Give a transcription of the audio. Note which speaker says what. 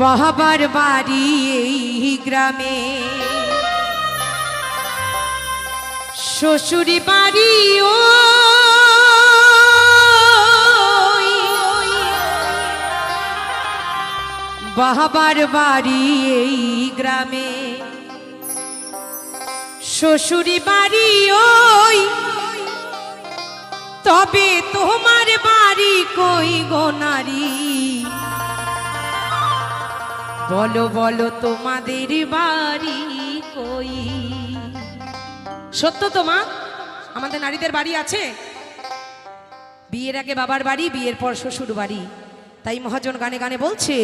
Speaker 1: বাবার বাড়ি এই গ্রামে, শ্বশুরি বাড়ি বাবার বাড়ি এই গ্রামে, শ্বশুরি বাড়ি ওই, তবে তোমার বাড়ি কই গো নারী? বলো বলো তোমাদের বাড়ি কই? সত্য তো মা, আমাদের নারীদের বাড়ি আছে। বিয়ের আগে বাবার বাড়ি, বিয়ের পর শ্বশুর বাড়ি। তাই মহাজন গানে গানে বলছে,